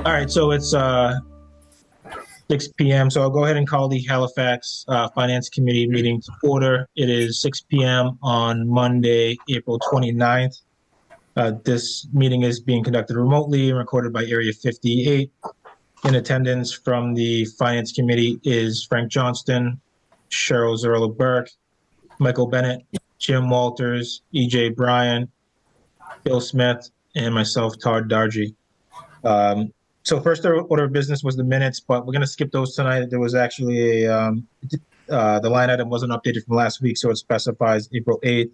All right, so it's 6 p.m. So I'll go ahead and call the Halifax Finance Committee meeting to order. It is 6 p.m. on Monday, April 29th. This meeting is being conducted remotely and recorded by Area 58. In attendance from the Finance Committee is Frank Johnston, Cheryl Zerla-Burke, Michael Bennett, Jim Walters, E.J. Bryan, Bill Smith, and myself, Todd Dargy. So first order of business was the minutes, but we're going to skip those tonight. There was actually the line item wasn't updated from last week, so it specifies April 8th.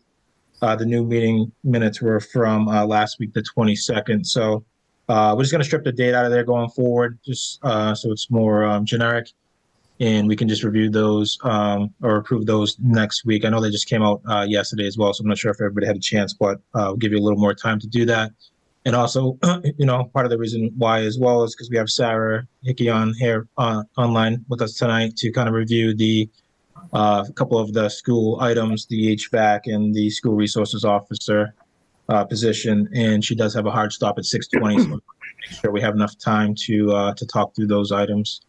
The new meeting minutes were from last week, the 22nd. So we're just going to strip the date out of there going forward, just so it's more generic, and we can just review those or approve those next week. I know they just came out yesterday as well, so I'm not sure if everybody had a chance, but we'll give you a little more time to do that. And also, part of the reason why as well is because we have Sarah Hickey on here online with us tonight to kind of review the couple of the school items, the HVAC and the school resources officer position. And she does have a hard stop at 6:20, so make sure we have enough time to talk through those items.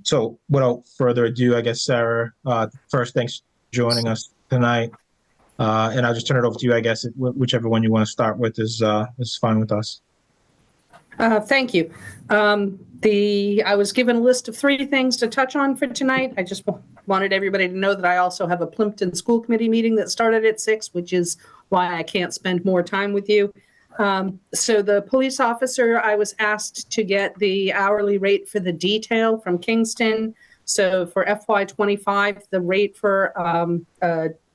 So without further ado, I guess, Sarah, first, thanks for joining us tonight. And I'll just turn it over to you, I guess, whichever one you want to start with is fine with us. Thank you. I was given a list of 3 things to touch on for tonight. I just wanted everybody to know that I also have a Plimpton School Committee meeting that started at 6, which is why I can't spend more time with you. So the police officer, I was asked to get the hourly rate for the detail from Kingston. So for FY25, the rate for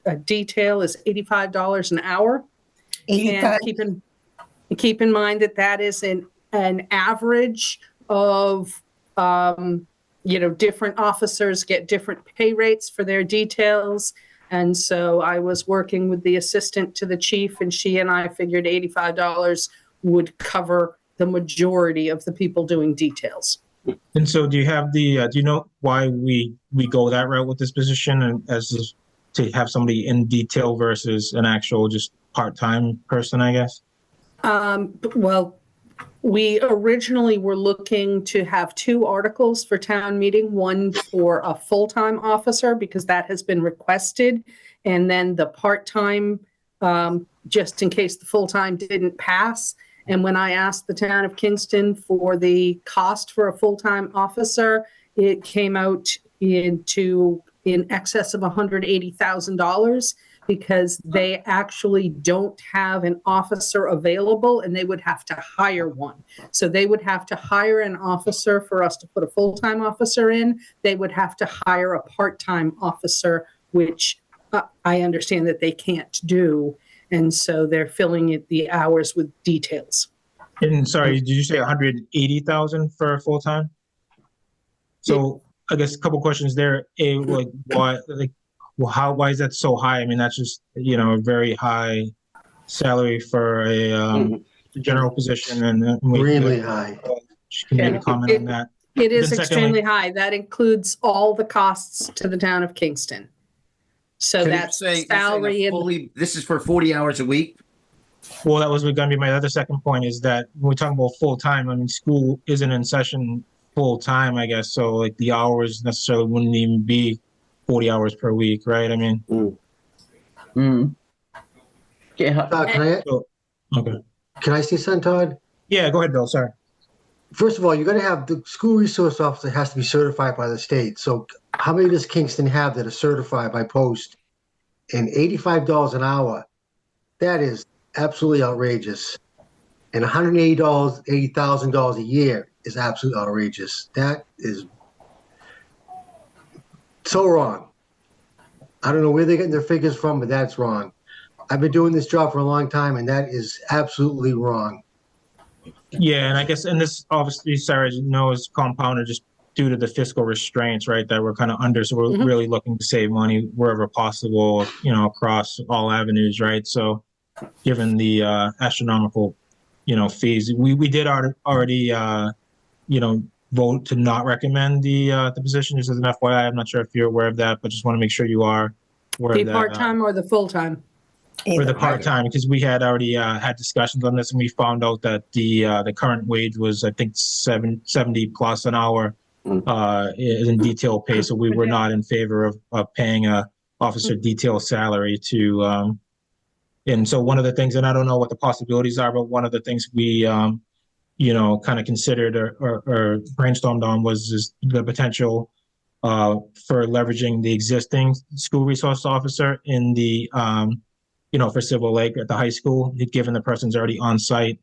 a detail is $85 an hour. 85. And keep in mind that is an average of different officers get different pay rates for their details. And so I was working with the assistant to the chief, and she and I figured $85 would cover the majority of the people doing details. And so do you have do you know why we go that route with this position, and to have somebody in detail versus an actual just part-time person, I guess? Well, we originally were looking to have 2 articles for town meeting, one for a full-time officer, because that has been requested, and then the part-time, just in case the full-time didn't pass. And when I asked the town of for the cost for a full-time officer, it came out in excess of $180,000, because they actually don't have an officer available, and they would have to hire one. So they would have to hire an officer for us to put a full-time officer in. They would have to hire a part-time officer, which I understand that they can't do. And so they're filling the hours with details. And sorry, did you say 180,000 for full-time? So I guess a couple questions there. Why is that so high? I mean, that's just, a very high salary for a general position, and Really high. Can you comment on that? It is extremely high. That includes all the costs to the town of Kingston. So that's salary. This is for 40 hours a week? Well, that was going to be my other second point, is that when we're talking about full-time, I mean, school isn't in session full-time, I guess. So like the hours necessarily wouldn't even be 40 hours per week, right? I mean. Yeah. Can I say something, Todd? Yeah, go ahead, Bill. Sorry. First of all, you're going to have the school resource officer has to be certified by the state. So how many does Kingston have that are certified by post? And $85 an hour, that is absolutely outrageous. And $180,000 a year is absolutely outrageous. That is so wrong. I don't know where they're getting their figures from, but that's wrong. I've been doing this job for a long time, and that is absolutely wrong. Yeah, and I guess, and this obviously, Sarah, as you know, is compounded just due to the fiscal restraints, right, that we're kind of under. So we're really looking to save money wherever possible, across all avenues, right? So given the astronomical, fees, we did already, vote to not recommend the position, just as an FYI. I'm not sure if you're aware of that, but just want to make sure you are aware of that. The part-time or the full-time? for the part-time, because we had already had discussions on this, and we found out that the current wage was, I think, 70 plus an hour in detail pay. So we were not in favor of paying a officer detail salary to. And so one of the things, and I don't know what the possibilities are, but one of the things we kind of considered or brainstormed on was the potential for leveraging the existing school resource officer in the for Civil Lake at the high school, given the person's already on site.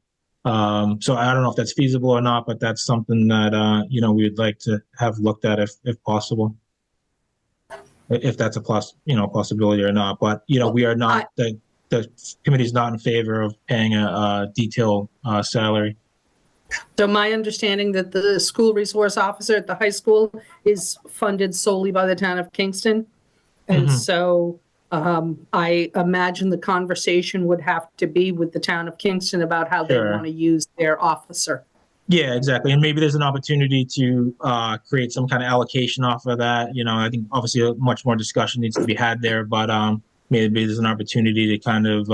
So I don't know if that's feasible or not, but that's something that we would like to have looked at if possible, if that's a possibility or not. But we are not the committee is not in favor of paying a detailed salary. So my understanding that the school resource officer at the high school is funded solely by the town of Kingston. And so I imagine the conversation would have to be with the town of Kingston about how they want to use their officer. Yeah, exactly. And maybe there's an opportunity to create some kind of allocation off of that. I think obviously much more discussion needs to be had there, but maybe there's an opportunity to kind of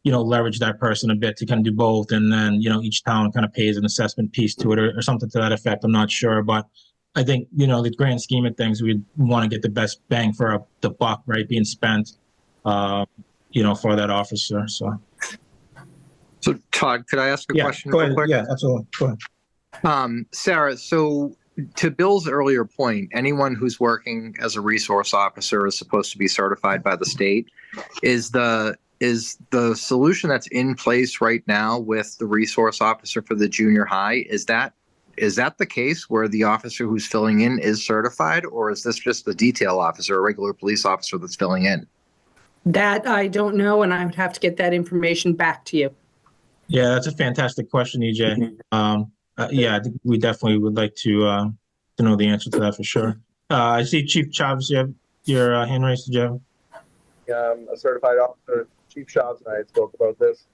leverage that person a bit to kind of do both. And then, each town kind of pays an assessment piece to it or something to that effect. I'm not sure, but I think, the grand scheme of things, we want to get the best bang for the buck, right, being spent, for that officer. So Todd, could I ask a question? Go ahead. Real quick? Yeah, absolutely. Go ahead. Sarah, so to Bill's earlier point, anyone who's working as a resource officer is supposed to be certified by the state. Is the solution that's in place right now with the resource officer for the junior high, is that the case where the officer who's filling in is certified, or is this just the detail officer, a regular police officer that's filling in? That I don't know, and I would have to get that information back to you. Yeah, that's a fantastic question, EJ. I think we definitely would like to know the answer to that for sure. I see Chief Chavez, you have your hand raised, Jeff. A certified officer. Chief Chavez and I spoke about this,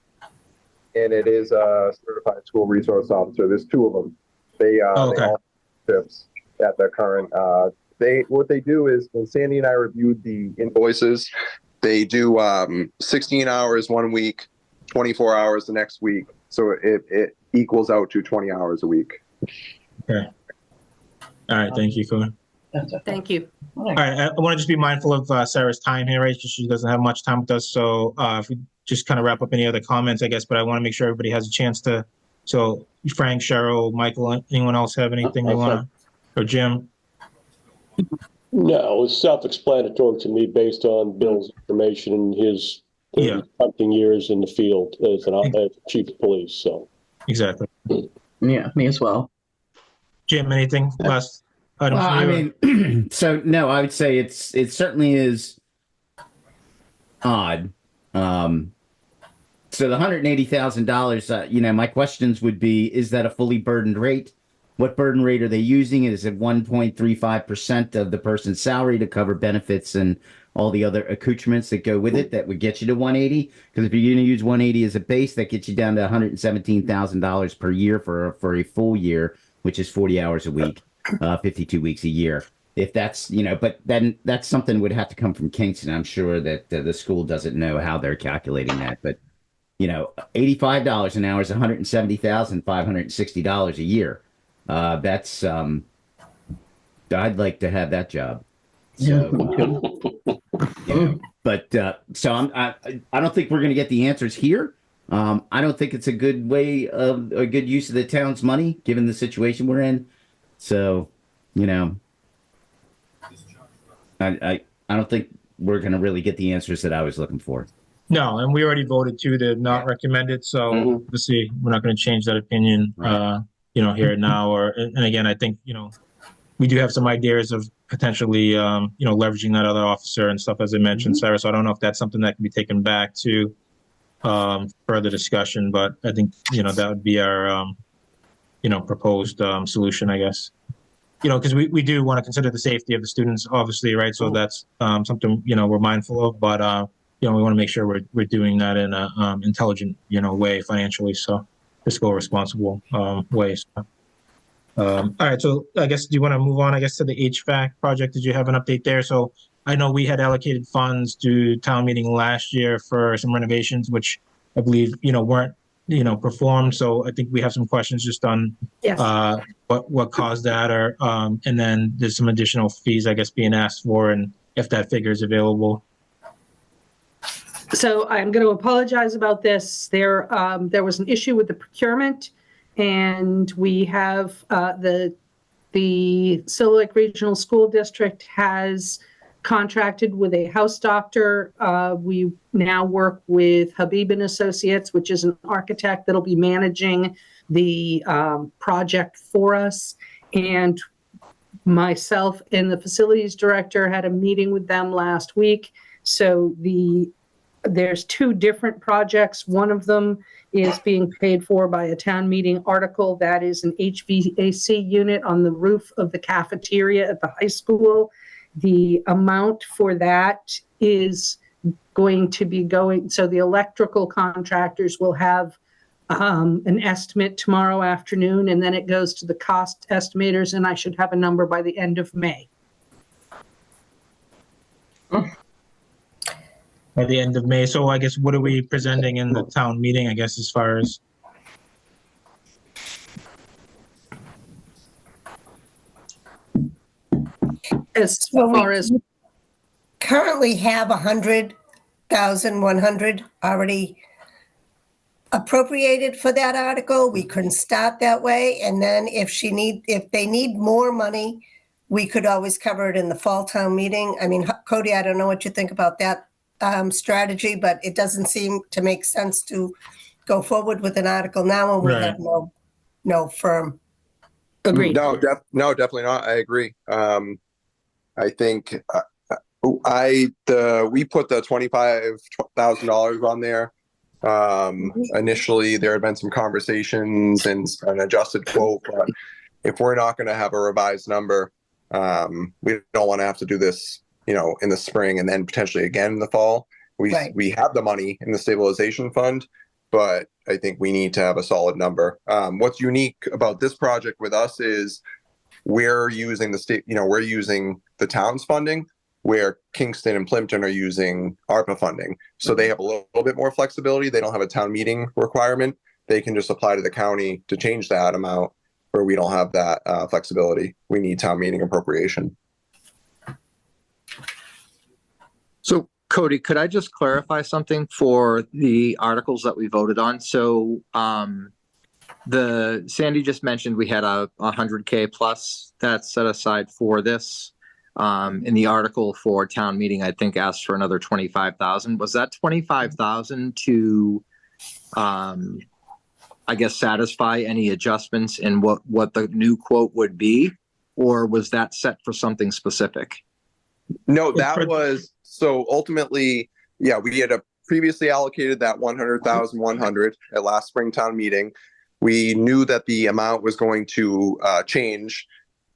and it is a certified school resource officer. There's two of them. They all ships at the current. What they do is, when Sandy and I reviewed the invoices, they do 16 hours one week, 24 hours the next week. So it equals out to 20 hours a week. Okay. All right. Thank you, Cohen. Thank you. All right. I want to just be mindful of Sarah's time here, right? Because she doesn't have much time with us. So if we just kind of wrap up any other comments, I guess, but I want to make sure everybody has a chance to. So Frank, Cheryl, Michael, anyone else have anything they want to, or Jim? No, it's self-explanatory to me based on Bill's information and his hunting years in the field as chief of police. So exactly. Yeah, me as well. Jim, anything last item? I mean, so no, I would say it certainly is odd. So the $180,000, my questions would be: is that a fully burdened rate? What burden rate are they using? Is it 1.35% of the person's salary to cover benefits and all the other accoutrements that go with it that would get you to 180? Because if you're going to use 180 as a base, that gets you down to $117,000 per year for a full year, which is 40 hours a week, 52 weeks a year. If that's, but then that's something would have to come from Kingston. I'm sure that the school doesn't know how they're calculating that, but $85 an hour is $170,560 a year. That's I'd like to have that job. So, but so I don't think we're going to get the answers here. I don't think it's a good way of a good use of the town's money, given the situation we're in. So, I don't think we're going to really get the answers that I was looking for. No, and we already voted to not recommend it. So obviously we're not going to change that opinion. Right. Here and now, and again, I think, we do have some ideas of potentially, leveraging that other officer and stuff, as I mentioned, Sarah. So I don't know if that's something that can be taken back to further discussion, but I think, that would be our, proposed solution, I guess. Because we do want to consider the safety of the students, obviously, right? So that's something, we're mindful of, but, we want to make sure we're doing that in a intelligent, way financially. So fiscal responsible way. So, all right. So I guess, do you want to move on, to the HVAC project? Did you have an update there? So I know we had allocated funds to town meeting last year for some renovations, which I believe, weren't, performed. So I think we have some questions just on Yes. what caused that, or and then there's some additional fees, I guess, being asked for, and if that figure is available. So I'm going to apologize about this. There was an issue with the procurement, and we have the Silver Lake Regional School District has contracted with a house doctor. We now work with Habib and Associates, which is an architect that'll be managing the project for us. And myself and the facilities director had a meeting with them last week. So there's two different projects. One of them is being paid for by a town meeting article. That is an HVAC unit on the roof of the cafeteria at the high school. The amount for that is going to be so the electrical contractors will have an estimate tomorrow afternoon, and then it goes to the cost estimators, and I should have a number by the end of May. By the end of May. So I guess, what are we presenting in the town meeting, I guess, as far as? As So far as currently have 100,100 already appropriated for that article. We couldn't start that way. And then if they need more money, we could always cover it in the fall town meeting. I mean, Cody, I don't know what you think about that strategy, but it doesn't seem to make sense to go forward with an article now when we Right. have no firm. agreed. No, definitely not. I agree. I think we put the $25,000 on there. Initially, there had been some conversations and an adjusted quote, but if we're not going to have a revised number, we don't want to have to do this, in the spring and then potentially again in the fall. We have the money in the stabilization fund, but I think we need to have a solid number. What's unique about this project with us is we're using we're using the town's funding, where Kingston and Plimpton are using ARPA funding. So they have a little bit more flexibility. They don't have a town meeting requirement. They can just apply to the county to change that amount, where we don't have that flexibility. We need town meeting appropriation. So, Cody, could I just clarify something for the articles that we voted on? So, Sandy just mentioned we had a 100K plus that's set aside for this. In the article for town meeting, I think asked for another 25,000. Was that 25,000 to, I guess, satisfy any adjustments in what the new quote would be, or was that set for something specific? No, that was, so ultimately, yeah, we had previously allocated that 100,100 at last spring town meeting. We knew that the amount was going to change.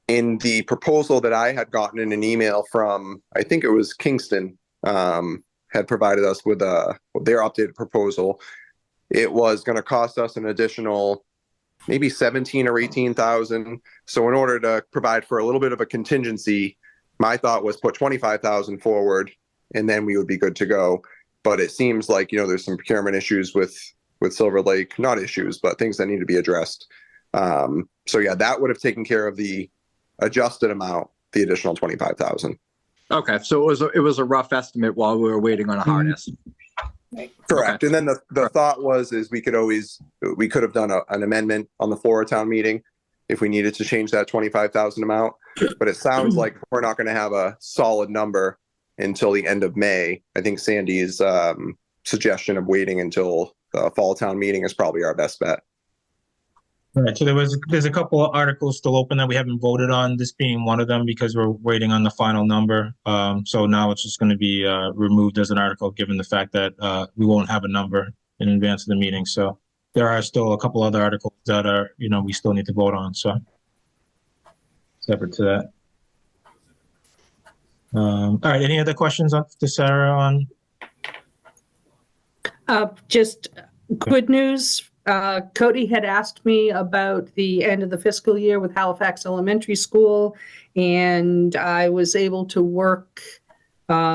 In the proposal that I had gotten in an email from, I think it was Kingston, had provided us with their updated proposal. It was going to cost us an additional maybe 17 or 18,000. So in order to provide for a little bit of a contingency, my thought was put 25,000 forward, and then we would be good to go. But it seems like, there's some procurement issues with Silver Lake, not issues, but things that need to be addressed. So yeah, that would have taken care of the adjusted amount, the additional 25,000. Okay, so it was a rough estimate while we were waiting on a hard estimate. Correct. Okay. And then the thought is we could have done an amendment on the floor of town meeting if we needed to change that 25,000 amount. But it sounds like we're not going to have a solid number until the end of May. I think Sandy's suggestion of waiting until the fall town meeting is probably our best bet. All right, so there's a couple of articles still open that we haven't voted on, this being one of them, because we're waiting on the final number. So now it's just going to be removed as an article, given the fact that we won't have a number in advance of the meeting. So there are still a couple other articles that are, we still need to vote on. So separate to that. All right, any other questions to Sarah on? Just good news. Cody had asked me about the end of the fiscal year with Halifax Elementary School, and I was able to work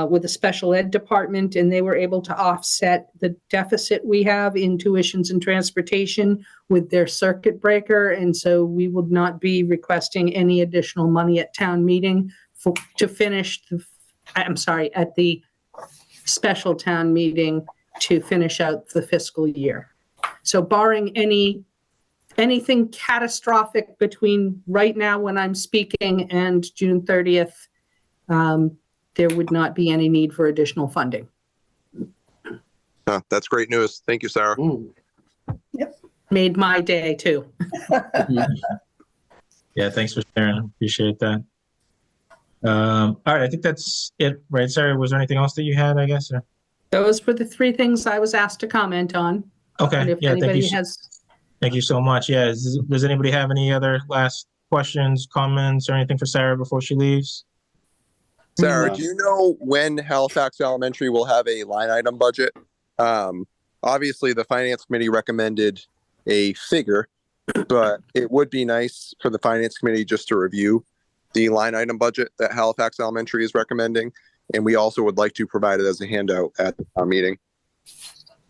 with a special ed department, and they were able to offset the deficit we have in tuitions and transportation with their circuit breaker. And so we would not be requesting any additional money at town meeting to finish at the special town meeting to finish out the fiscal year. So barring anything catastrophic between right now when I'm speaking and June 30th, there would not be any need for additional funding. That's great news. Thank you, Sarah. Yep. Made my day too. Yeah, thanks for sharing. Appreciate that. All right, I think that's it, right, Sarah? Was there anything else that you had, I guess? Or? Those were the three things I was asked to comment on. Okay, And if yeah, anybody thank you so much. Yeah, does anybody have any other last questions, comments, or anything for Sarah before she leaves? Sarah, do you know when Halifax Elementary will have a line item budget? Obviously, the Finance Committee recommended a figure, but it would be nice for the Finance Committee just to review the line item budget that Halifax Elementary is recommending. And we also would like to provide it as a handout at our meeting.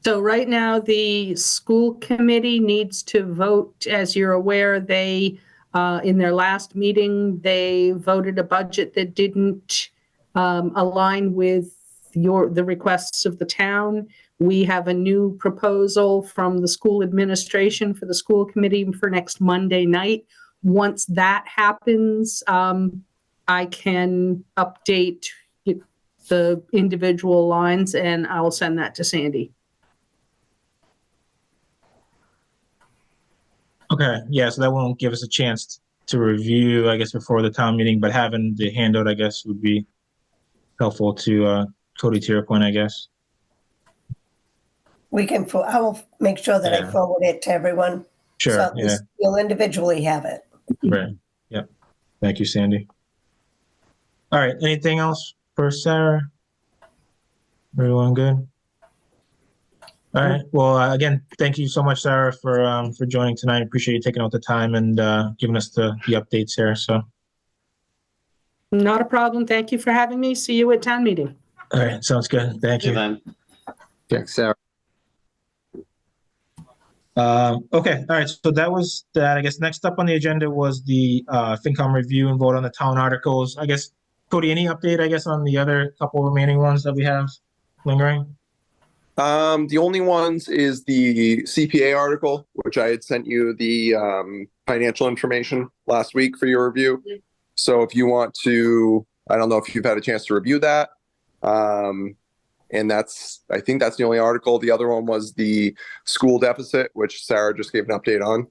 So right now, the school committee needs to vote. As you're aware, they, in their last meeting, they voted a budget that didn't align with the requests of the town. We have a new proposal from the school administration for the school committee for next Monday night. Once that happens, I can update the individual lines and I'll send that to Sandy. Okay, yeah, so that won't give us a chance to review, I guess, before the town meeting, but having the handout, I guess, would be helpful to Cody, to your point, I guess. I will make sure that I forward it to everyone. Sure, So at least you'll individually have it. Right, yep. Thank you, Sandy. All right, anything else for Sarah? Everyone good? All right. Well, again, thank you so much, Sarah, for joining tonight. Appreciate you taking out the time and giving us the updates here. So, not a problem. Thank you for having me. See you at town meeting. All right, sounds good. Thank you. Thanks, Sarah. Okay. All right. So that was that. I guess next up on the agenda was the FinCom review and vote on the town articles. I guess, Cody, any update, I guess, on the other couple remaining ones that we have lingering? The only ones is the CPA article, which I had sent you the financial information last week for your review. So if you want to, I don't know if you've had a chance to review that. And I think that's the only article. The other one was the school deficit, which Sarah just gave an update on.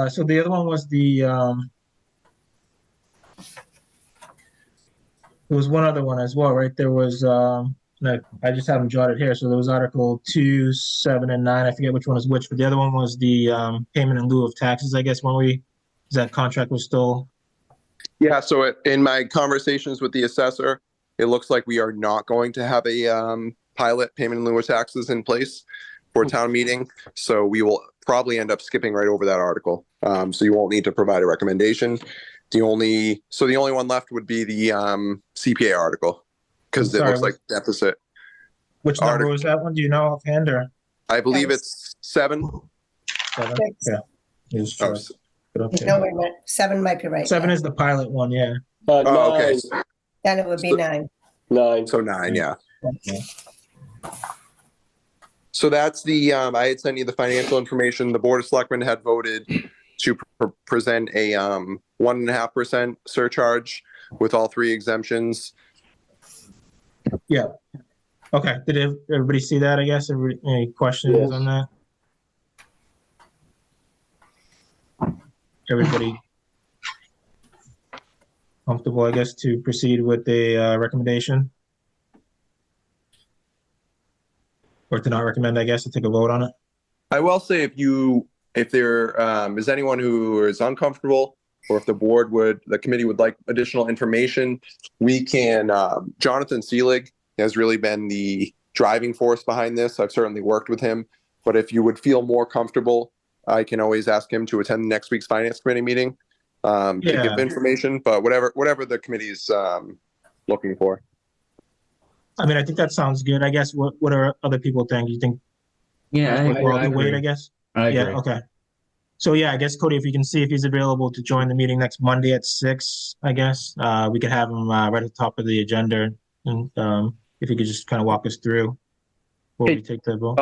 So the other one was there was one other one as well, right? There was, I just have them jotted here. So there was Article 2, 7, and 9. I forget which one is which, but the other one was the payment in lieu of taxes, I guess, that contract was still. Yeah, so in my conversations with the assessor, it looks like we are not going to have a pilot payment in lieu of taxes in place for town meeting. So we will probably end up skipping right over that article. So you won't need to provide a recommendation. The only one left would be the CPA article because it looks like deficit. Which number was that one? Do you know offhand or? I believe it's 7. 7? Yeah. No, wait a minute. 7 might be right. 7 is the pilot one, yeah. Okay. Then it would be 9. 9. So 9, yeah. Okay. So that's I had sent you the financial information. The Board of Selectmen had voted to present a 1.5% surcharge with all 3 exemptions. Yeah. Okay. Did everybody see that, I guess? Any questions on that? Everybody comfortable, I guess, to proceed with the recommendation? Or to not recommend, I guess, to take a vote on it? I will say if there is anyone who is uncomfortable or if the committee would like additional information, we can, Jonathan Seelig has really been the driving force behind this. I've certainly worked with him, but if you would feel more comfortable, I can always ask him to attend next week's finance committee meeting to give information, but whatever the committee's looking for. I mean, I think that sounds good. I guess what are other people think? You think Yeah, it's worthwhile to wait, agree. I guess? I agree. Yeah, okay. So yeah, I guess Cody, if you can see if he's available to join the meeting next Monday at 6, I guess, we could have him right at the top of the agenda. And if you could just kind of walk us through before we take the vote.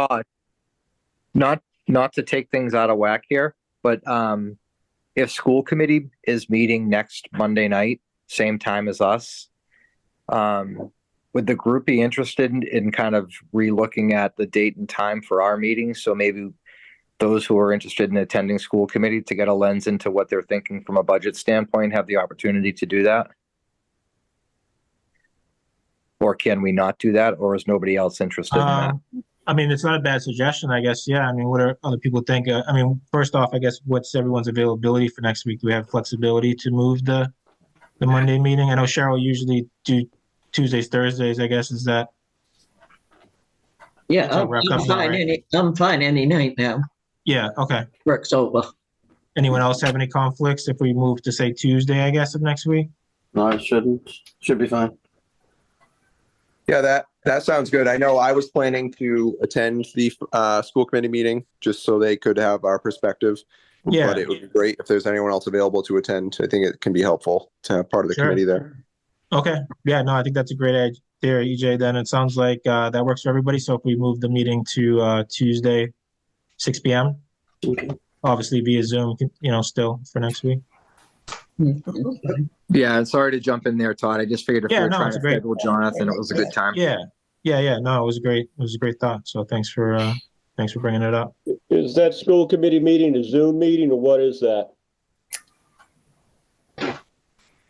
Not to take things out of whack here, but if school committee is meeting next Monday night, same time as us, would the group be interested in kind of re-looking at the date and time for our meetings? So maybe those who are interested in attending school committee to get a lens into what they're thinking from a budget standpoint have the opportunity to do that? Or can we not do that? Or is nobody else interested in that? I mean, it's not a bad suggestion, I guess. Yeah. I mean, what are other people think? I mean, first off, I guess what's everyone's availability for next week? Do we have flexibility to move the Monday meeting? I know Cheryl usually do Tuesdays, Thursdays, I guess. Is that? Yeah, So wrap I'm up now, fine right? I'm fine any night now. Yeah. Okay. Work's over. Anyone else have any conflicts if we move to say Tuesday, I guess, of next week? No, it shouldn't. Should be fine. Yeah, that sounds good. I know I was planning to attend the school committee meeting just so they could have our perspective. Yeah. But it would be great if there's anyone else available to attend. I think it can be helpful to have part of the Sure. committee there. Okay. Yeah, no, I think that's a great idea, EJ. Then it sounds like that works for everybody. So if we move the meeting to Tuesday, 6 p.m., Okay. obviously via Zoom, still for next week. Yeah, and sorry to jump in there, Todd. I just figured if Yeah, we were no, trying it's to great. schedule Jonathan, it was a good time. Yeah. No, it was a great thought. So thanks for bringing it up. Is that school committee meeting a Zoom meeting or what is that?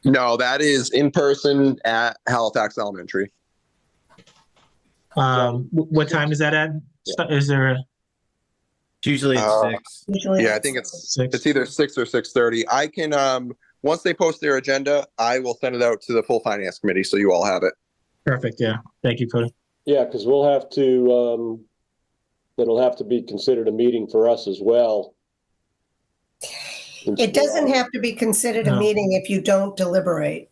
No, that is in person at Halifax Elementary. What time is that at? Is there Usually it's 6. Usually Yeah, I think it's 6? either 6 or 6:30. I can once they post their agenda, I will send it out to the full finance committee so you all have it. Perfect. Yeah. Thank you, Cody. Yeah, because we'll have to, it'll have to be considered a meeting for us as well. It doesn't have to be considered a No. meeting if you don't deliberate.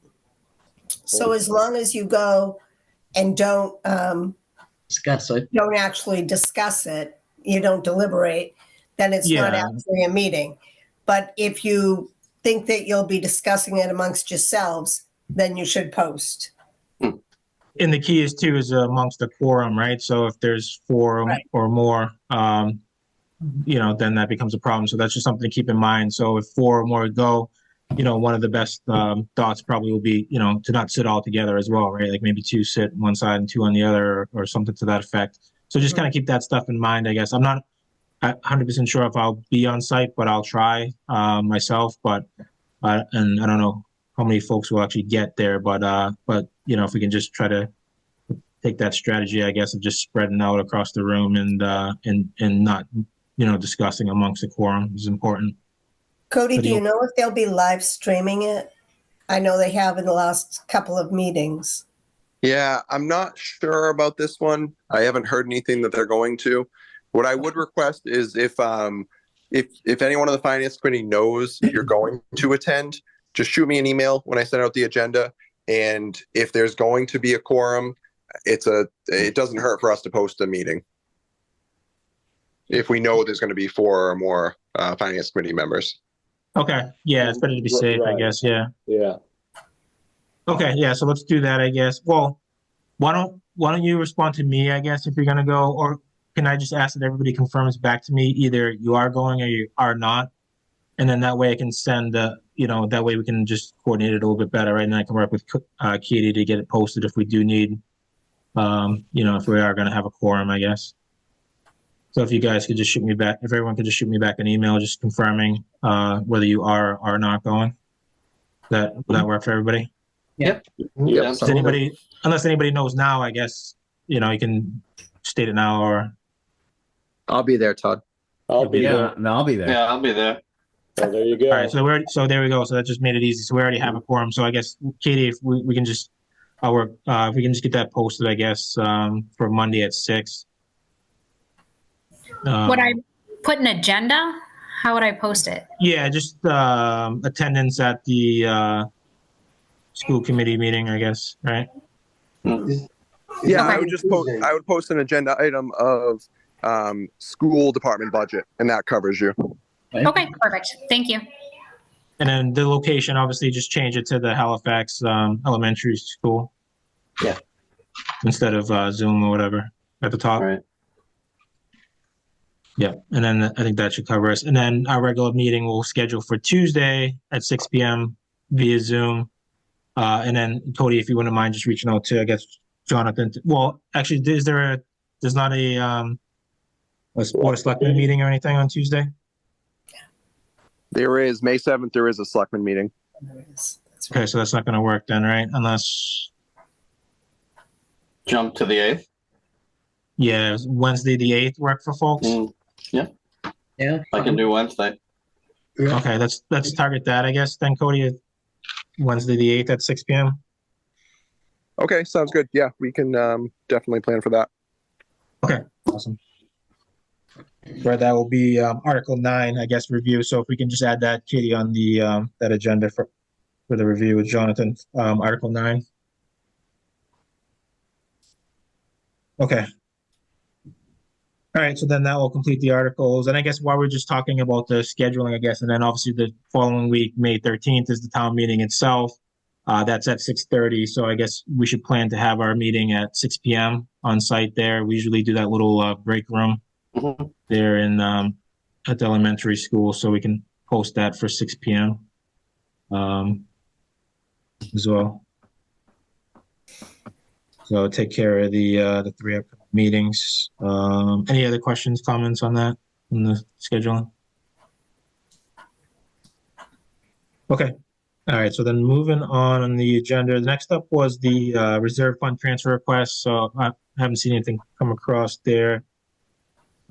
So as long as you go and don't Discuss it. actually discuss it, you don't deliberate, then it's not Yeah. actually a meeting. But if you think that you'll be discussing it amongst yourselves, then you should post. And the key is amongst the quorum, right? So if there's 4 Right. or more, then that becomes a problem. So that's just something to keep in mind. So if 4 or more go, one of the best thoughts probably will be, to not sit all together as well, right? Like maybe 2 sit on one side and 2 on the other, or something to that effect. So just kind of keep that stuff in mind, I guess. I'm not 100% sure if I'll be on site, but I'll try myself. But and I don't know how many folks will actually get there, but if we can just try to take that strategy, I guess, of just spreading out across the room and not discussing amongst the quorum is important. Cody, But do you know if they'll be live streaming it? I know they have in the last couple of meetings. Yeah, I'm not sure about this one. I haven't heard anything that they're going to. What I would request is if anyone on the finance committee knows you're going to attend, just shoot me an email when I send out the agenda. And if there's going to be a quorum, it doesn't hurt for us to post a meeting. If we know there's going to be 4 or more finance committee members. Okay. Yeah, it's better to be safe, I Right. guess. Yeah. Yeah. Okay. Yeah. So let's do that, I guess. Well, why don't you respond to me, I guess, if you're gonna go, or can I just ask that everybody confirms back to me either you are going or you are not, and then that way I can send that way we can just coordinate it a little bit better, right? And I can work with Katie to get it posted if we do need, if we are gonna have a quorum, I guess. So if you guys could just shoot me back, if everyone could just shoot me back an email, just confirming whether you are or not going. Will that work for everybody? Yep. Does unless anybody knows now, I guess, you can state it now or. I'll be there, Todd. I'll be there. Yeah, no, I'll be there. Yeah, I'll be there. Oh, there you go. All right. So there we go. So that just made it easy. So we already have a quorum. So I guess, Katie, if we can just, if we can just get that posted, I guess, for Monday at 6. Would I put an agenda? How would I post it? Yeah, just attendance at the school committee meeting, I guess, right? Yeah, I would just post an agenda item of school department budget, and that covers you. Okay, perfect. Thank you. And then the location, obviously, just change it to the Halifax elementary school. Yeah. Instead of Zoom or whatever at the top. All right. Yeah, and then I think that should cover us. And then our regular meeting we'll schedule for Tuesday at 6 p.m. via Zoom. And then Cody, if you wouldn't mind just reaching out to, I guess, Jonathan. Well, actually, there's not a Board of Selectmen meeting or anything on Tuesday? There is May 7th. There is a selectman meeting. Okay, so that's not going to work then, right? Unless, Jump to the 8th. yeah, Wednesday the 8th work for folks? Yeah. Yeah. I can do Wednesday. Okay, let's target that, I guess, then, Cody, Wednesday the 8th at 6 p.m. Okay, sounds good. Yeah, we can definitely plan for that. Okay, awesome. Right, that will be Article 9, I guess, review. So if we can just add that, Katie, on the that agenda for the review with Jonathan, Article 9. Okay. All right, so then that will complete the articles. And I guess while we're just talking about the scheduling, I guess, and then obviously the following week, May 13th, is the town meeting itself. That's at 6:30. So I guess we should plan to have our meeting at 6 p.m. on site there. We usually do that little break room there in at the elementary school. So we can post that for 6 p.m. As well. So take care of the 3 upcoming meetings. Any other questions, comments on that, in the scheduling? Okay. All right. So then moving on the agenda, the next up was the reserve fund transfer request. So I haven't seen anything come across there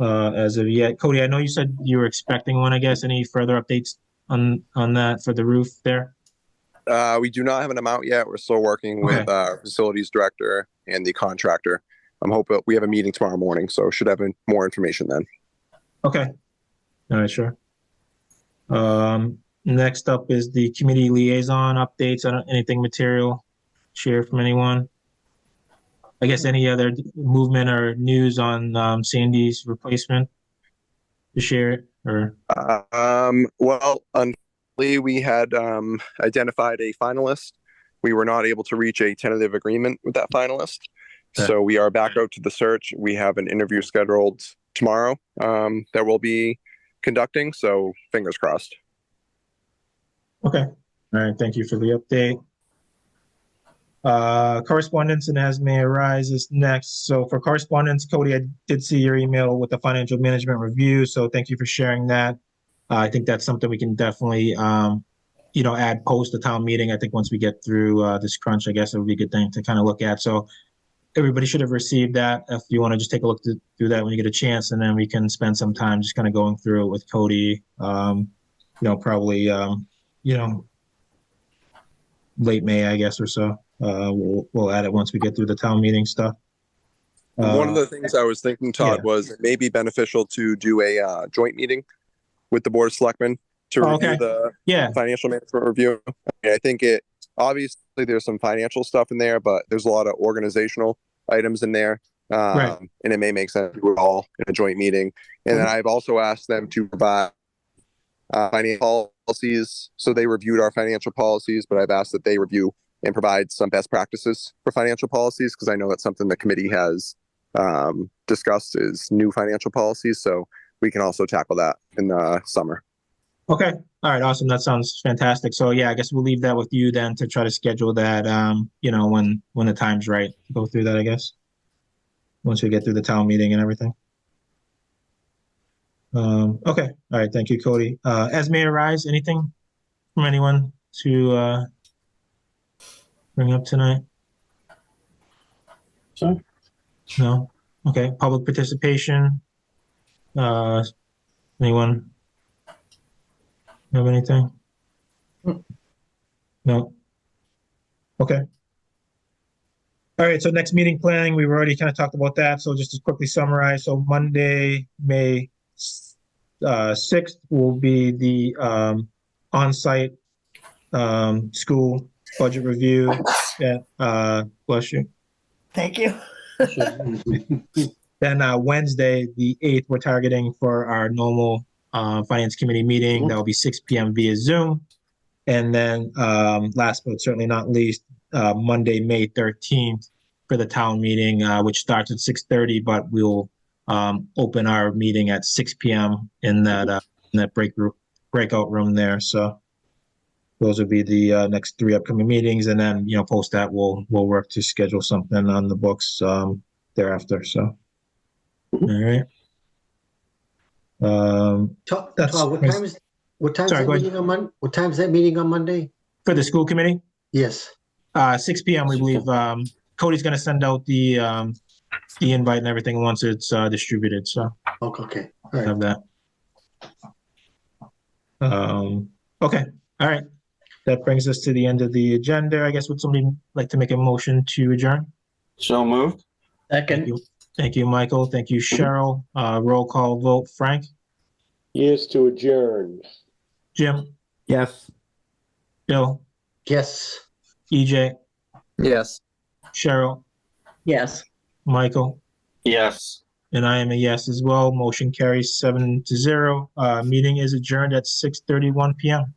as of yet. Cody, I know you said you were expecting one, I guess. Any further updates on that for the roof there? We do not have an amount yet. We're still working with our facilities director and the contractor. I'm hoping we have a meeting tomorrow morning, so should have more information then. Okay. All right, sure. Next up is the committee liaison updates. Anything material share from anyone? I guess any other movement or news on Sandy's replacement to share? Or well, unfortunately, we had identified a finalist. We were not able to reach a tentative agreement with that finalist. Okay. So we are back out to the search. We have an interview scheduled tomorrow that we'll be conducting. So fingers crossed. Okay. All right. Thank you for the update. Correspondence and as may arise is next. So for correspondence, Cody, I did see your email with the financial management review. So thank you for sharing that. I think that's something we can definitely, add post the town meeting. I think once we get through this crunch, I guess it would be a good thing to kind of look at. So everybody should have received that. If you want to just take a look through that when you get a chance, and then we can spend some time just kind of going through it with Cody. Probably, late May, I guess, or so. We'll add it once we get through the town meeting stuff. One of the things I was thinking, Todd, was it may be beneficial to do a joint meeting with the Board of Selectmen to review the financial management review. I think obviously there's some financial stuff in there, but there's a lot of organizational items in there. And it may make sense to do it all in a joint meeting. And then I've also asked them to provide financial policies. So they reviewed our financial policies, but I've asked that they review and provide some best practices for financial policies, because I know that's something the committee has discussed is new financial policies. So we can also tackle that in the summer. Okay. All right. Awesome. That sounds fantastic. So yeah, I guess we'll leave that with you then to try to schedule that, when the time's right to go through that, I guess, once we get through the town meeting and everything. Okay. All right. Thank you, Cody. As may arise, anything from anyone to bring up tonight? Sure. No? Okay. Public participation. Anyone have anything? No? Okay. All right. So next meeting planning, we've already kind of talked about that. So just to quickly summarize. So Monday, May 6th will be the on-site school budget review. Yeah, bless you. Thank you. Then Wednesday, the 8th, we're targeting for our normal finance committee meeting. That will be 6 p.m. via Zoom. And then last but certainly not least, Monday, May 13th for the town meeting, which starts at 6:30, but we'll open our meeting at 6 p.m. in that breakout room there. So those would be the next 3 upcoming meetings, and then post that we'll work to schedule something on the books thereafter. So all right. Todd, That's what time is Sorry, that go ahead. meeting on Monday? What time is that meeting on Monday? For the school committee, Yes. 6 p.m. we believe. Cody's going to send out the invite and everything once it's distributed. So Okay. All right. have that. Okay. All right. That brings us to the end of the agenda. I guess would somebody like to make a motion to adjourn? So moved. Thank Second. you. Thank you, Michael. Thank you, Cheryl. Roll call vote. Frank? Yes, to adjourn. Jim? Yes. Bill? Yes. EJ? Yes. Cheryl? Yes. Michael? Yes. And I am a yes as well. Motion carries 7-0. Meeting is adjourned at 6:31 p.m.